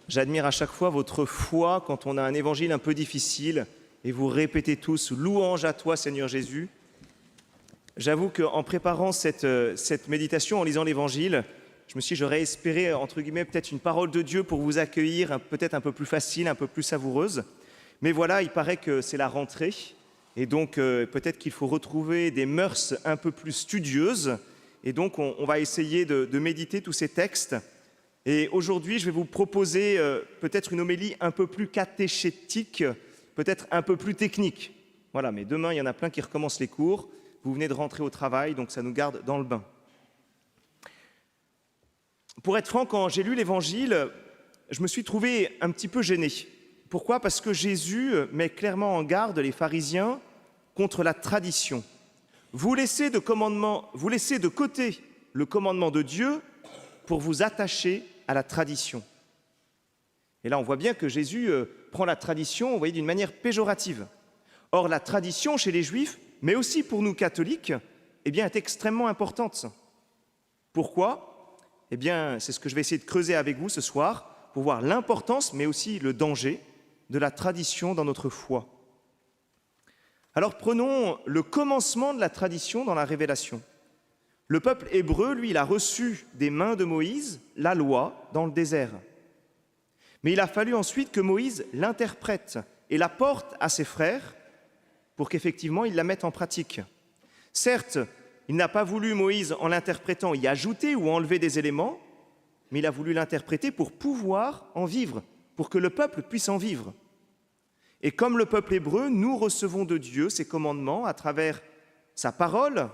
J'admire à chaque fois votre foi quand on a un évangile un peu difficile et vous répétez tous « Louange à toi, Seigneur Jésus ». J'avoue qu'en préparant cette méditation, en lisant l'évangile, je me suis dit j'aurais espéré, entre guillemets, peut-être une parole de Dieu pour vous accueillir, peut-être un peu plus facile, un peu plus savoureuse. Mais voilà, il paraît que c'est la rentrée et donc peut-être qu'il faut retrouver des mœurs un peu plus studieuses. Et donc on va essayer de méditer tous ces textes. Et aujourd'hui, je vais vous proposer peut-être une homélie un peu plus catéchétique, peut-être un peu plus technique. Voilà, mais demain, il y en a plein qui recommencent les cours. Vous venez de rentrer au travail, donc ça nous garde dans le bain. Pour être franc, quand j'ai lu l'Évangile, je me suis trouvé un petit peu gêné. Pourquoi ? Parce que Jésus met clairement en garde les pharisiens contre la tradition. Vous laissez de côté le commandement de Dieu pour vous attacher à la tradition. Et là, on voit bien que Jésus prend la tradition, vous voyez, d'une manière péjorative. Or, la tradition chez les Juifs, mais aussi pour nous catholiques, eh bien, est extrêmement importante. Pourquoi ? Eh bien, c'est ce que je vais essayer de creuser avec vous ce soir, pour voir l'importance, mais aussi le danger de la tradition dans notre foi. Alors, prenons le commencement de la tradition dans la Révélation. Le peuple hébreu, lui, il a reçu des mains de Moïse la loi dans le désert. Mais il a fallu ensuite que Moïse l'interprète et la porte à ses frères pour qu'effectivement ils la mettent en pratique. Certes, il n'a pas voulu, Moïse, en l'interprétant, y ajouter ou enlever des éléments, mais il a voulu l'interpréter pour pouvoir en vivre, pour que le peuple puisse en vivre. Et comme le peuple hébreu, nous recevons de Dieu ses commandements à travers sa parole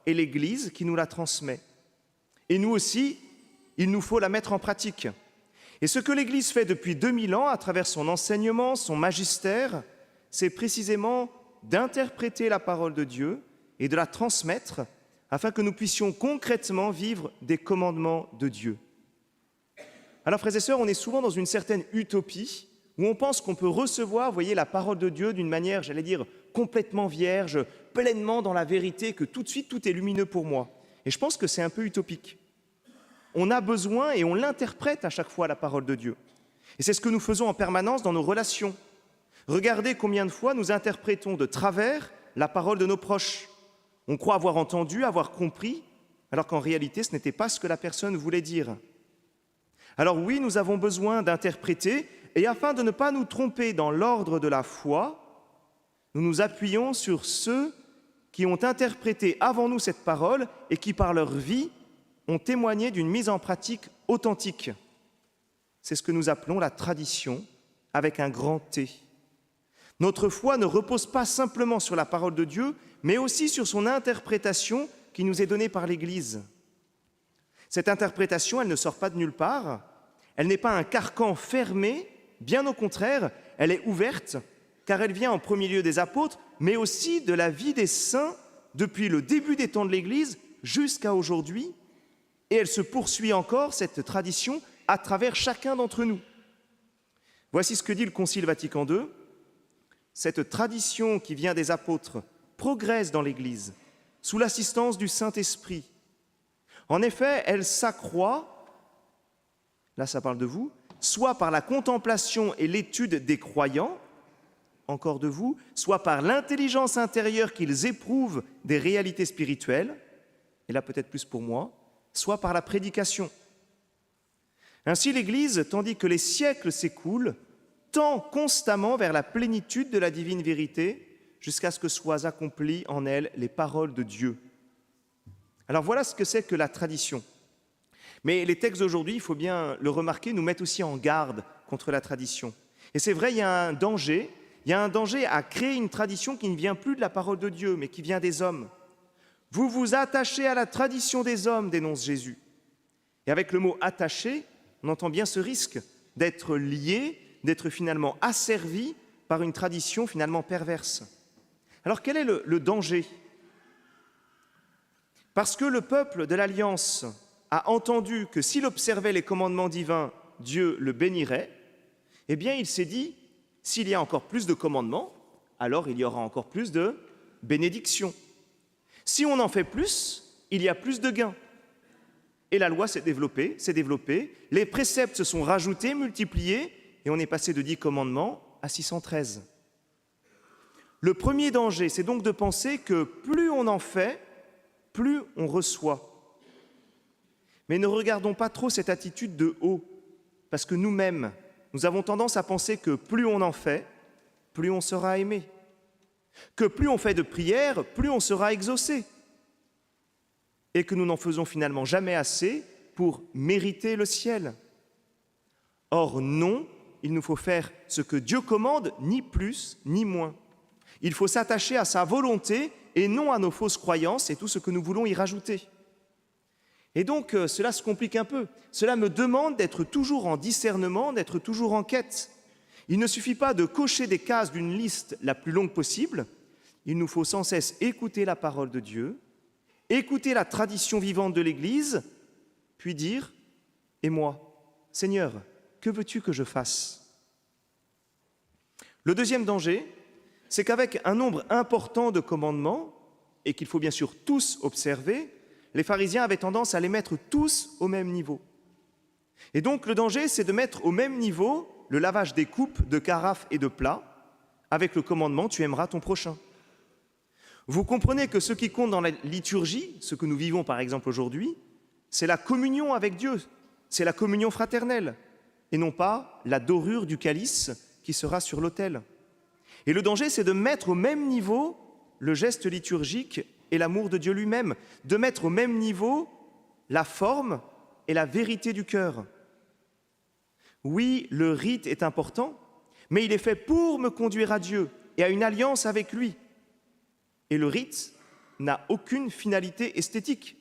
et l'Église qui nous la transmet. Et nous aussi, il nous faut la mettre en pratique. Et ce que l'Église fait depuis 2000 ans à travers son enseignement, son magistère, c'est précisément d'interpréter la parole de Dieu et de la transmettre afin que nous puissions concrètement vivre des commandements de Dieu. Alors, frères et sœurs, on est souvent dans une certaine utopie où on pense qu'on peut recevoir, vous voyez, la parole de Dieu d'une manière, j'allais dire, complètement vierge, pleinement dans la vérité, que tout de suite, tout est lumineux pour moi. Et je pense que c'est un peu utopique. On a besoin et on l'interprète à chaque fois, la parole de Dieu. Et c'est ce que nous faisons en permanence dans nos relations. Regardez combien de fois nous interprétons de travers la parole de nos proches. On croit avoir entendu, avoir compris, alors qu'en réalité, ce n'était pas ce que la personne voulait dire. Alors oui, nous avons besoin d'interpréter, et afin de ne pas nous tromper dans l'ordre de la foi, nous nous appuyons sur ceux qui ont interprété avant nous cette parole et qui, par leur vie, ont témoigné d'une mise en pratique authentique. C'est ce que nous appelons la tradition, avec un grand T. Notre foi ne repose pas simplement sur la parole de Dieu, mais aussi sur son interprétation qui nous est donnée par l'Église. Cette interprétation, elle ne sort pas de nulle part, elle n'est pas un carcan fermé, bien au contraire, elle est ouverte, car elle vient en premier lieu des apôtres, mais aussi de la vie des saints depuis le début des temps de l'Église jusqu'à aujourd'hui, et elle se poursuit encore, cette tradition, à travers chacun d'entre nous. Voici ce que dit le Concile Vatican II. Cette tradition qui vient des apôtres progresse dans l'Église, sous l'assistance du Saint-Esprit. En effet, elle s'accroît, là ça parle de vous, soit par la contemplation et l'étude des croyants, encore de vous, soit par l'intelligence intérieure qu'ils éprouvent des réalités spirituelles, et là peut-être plus pour moi, soit par la prédication. Ainsi l'Église, tandis que les siècles s'écoulent, tend constamment vers la plénitude de la divine vérité, jusqu'à ce que soient accomplies en elle les paroles de Dieu. Alors voilà ce que c'est que la tradition. Mais les textes d'aujourd'hui, il faut bien le remarquer, nous mettent aussi en garde contre la tradition. Et c'est vrai, il y a un danger à créer une tradition qui ne vient plus de la parole de Dieu, mais qui vient des hommes. Vous vous attachez à la tradition des hommes, dénonce Jésus. Et avec le mot « attaché », on entend bien ce risque d'être lié, d'être finalement asservi par une tradition finalement perverse. Alors quel est le danger ? Parce que le peuple de l'Alliance a entendu que s'il observait les commandements divins, Dieu le bénirait, eh bien il s'est dit, s'il y a encore plus de commandements, alors il y aura encore plus de bénédictions. Si on en fait plus, il y a plus de gains. et la loi s'est développée, les préceptes se sont rajoutés, multipliés, et on est passé de 10 commandements à 613. Le premier danger, c'est donc de penser que plus on en fait, plus on reçoit. Mais ne regardons pas trop cette attitude de haut, parce que nous-mêmes, nous avons tendance à penser que plus on en fait, plus on sera aimé. Que plus on fait de prières, plus on sera exaucé. Et que nous n'en faisons finalement jamais assez pour mériter le ciel. Or non, il nous faut faire ce que Dieu commande, ni plus ni moins. Il faut s'attacher à sa volonté et non à nos fausses croyances et tout ce que nous voulons y rajouter. Et donc, cela se complique un peu. Cela me demande d'être toujours en discernement, d'être toujours en quête. Il ne suffit pas de cocher des cases d'une liste la plus longue possible. Il nous faut sans cesse écouter la parole de Dieu, écouter la tradition vivante de l'Église, puis dire « Et moi, Seigneur, que veux-tu que je fasse ?» Le deuxième danger, c'est qu'avec un nombre important de commandements, et qu'il faut bien sûr tous observer, les pharisiens avaient tendance à les mettre tous au même niveau. Et donc le danger, c'est de mettre au même niveau le lavage des coupes, de carafes et de plats, avec le commandement « Tu aimeras ton prochain ». Vous comprenez que ce qui compte dans la liturgie, ce que nous vivons par exemple aujourd'hui, c'est la communion avec Dieu, c'est la communion fraternelle, et non pas la dorure du calice qui sera sur l'autel. Et le danger, c'est de mettre au même niveau le geste liturgique et l'amour de Dieu lui-même, de mettre au même niveau la forme et la vérité du cœur. Oui, le rite est important, mais il est fait pour me conduire à Dieu et à une alliance avec lui. Et le rite n'a aucune finalité esthétique.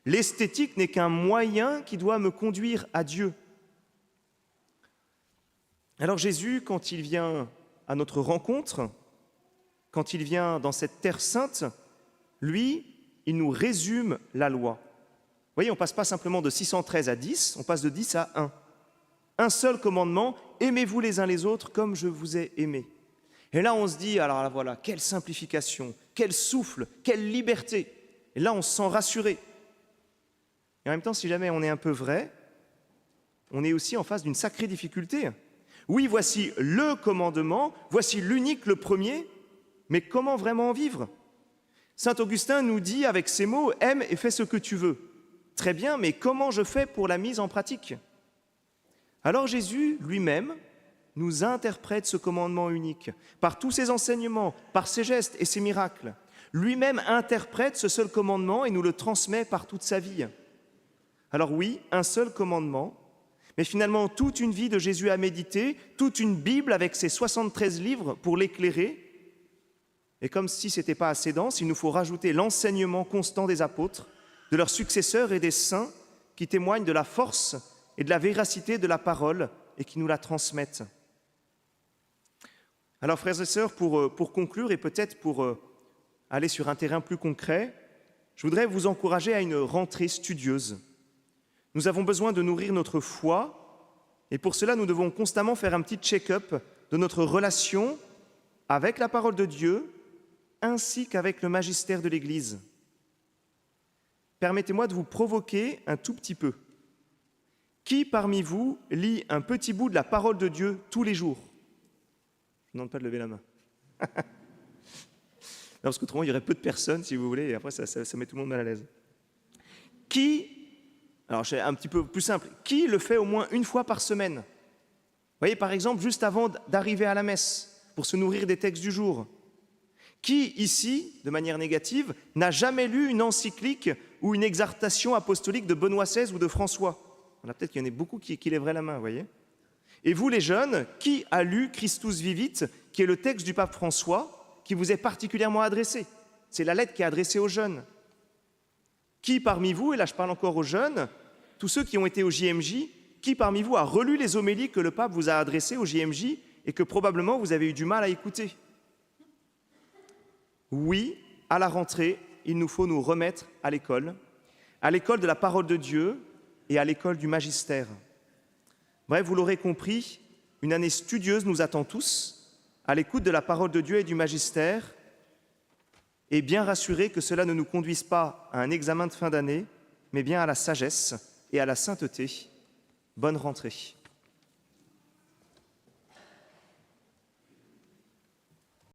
L'esthétique n'est qu'un moyen qui doit me conduire à Dieu. Alors Jésus, quand il vient à notre rencontre, quand il vient dans cette terre sainte, lui, il nous résume la loi. Vous voyez, on ne passe pas simplement de 613 à 10, on passe de 10 à 1. Un seul commandement, aimez-vous les uns les autres comme je vous ai aimés. Et là, on se dit, alors là, voilà, quelle simplification, quel souffle, quelle liberté. Et là, on se sent rassuré. Et en même temps, si jamais on est un peu vrai, on est aussi en face d'une sacrée difficulté. Oui, voici le commandement, voici l'unique, le premier, mais comment vraiment en vivre ? Saint Augustin nous dit avec ces mots « Aime et fais ce que tu veux ». Très bien, mais comment je fais pour la mise en pratique ? Alors Jésus lui-même nous interprète ce commandement unique par tous ses enseignements, par ses gestes et ses miracles. Lui-même interprète ce seul commandement et nous le transmet par toute sa vie. Alors oui, un seul commandement, mais finalement toute une vie de Jésus à méditer, toute une Bible avec ses 73 livres pour l'éclairer. Et comme si ce n'était pas assez dense, il nous faut rajouter l'enseignement constant des apôtres, de leurs successeurs et des saints qui témoignent de la force et de la véracité de la parole et qui nous la transmettent. Alors frères et sœurs, pour conclure et peut-être pour aller sur un terrain plus concret, je voudrais vous encourager à une rentrée studieuse. Nous avons besoin de nourrir notre foi et pour cela nous devons constamment faire un petit check-up de notre relation avec la parole de Dieu ainsi qu'avec le magistère de l'Église. Permettez-moi de vous provoquer un tout petit peu. Qui parmi vous lit un petit bout de la parole de Dieu tous les jours ? Je ne demande pas de lever la main. Non, parce qu'autrement, il y aurait peu de personnes, si vous voulez, et après, ça met tout le monde mal à l'aise. Qui, alors c'est un petit peu plus simple, qui le fait au moins une fois par semaine ? Vous voyez, par exemple, juste avant d'arriver à la messe, pour se nourrir des textes du jour. Qui, ici, de manière négative, n'a jamais lu une encyclique ou une exhortation apostolique de Benoît XVI ou de François ? On a peut-être qu'il y en a beaucoup qui lèveraient la main, vous voyez. Et vous, les jeunes, qui a lu Christus Vivit, qui est le texte du pape François, qui vous est particulièrement adressé ? C'est la lettre qui est adressée aux jeunes. Qui parmi vous, et là je parle encore aux jeunes, tous ceux qui ont été au JMJ, qui parmi vous a relu les homélies que le pape vous a adressées au JMJ et que probablement vous avez eu du mal à écouter ? Oui, à la rentrée, il nous faut nous remettre à l'école de la parole de Dieu et à l'école du magistère. Bref, vous l'aurez compris, une année studieuse nous attend tous, à l'écoute de la parole de Dieu et du magistère, et bien rassurés que cela ne nous conduise pas à un examen de fin d'année, mais bien à la sagesse, et à la sainteté. Bonne rentrée.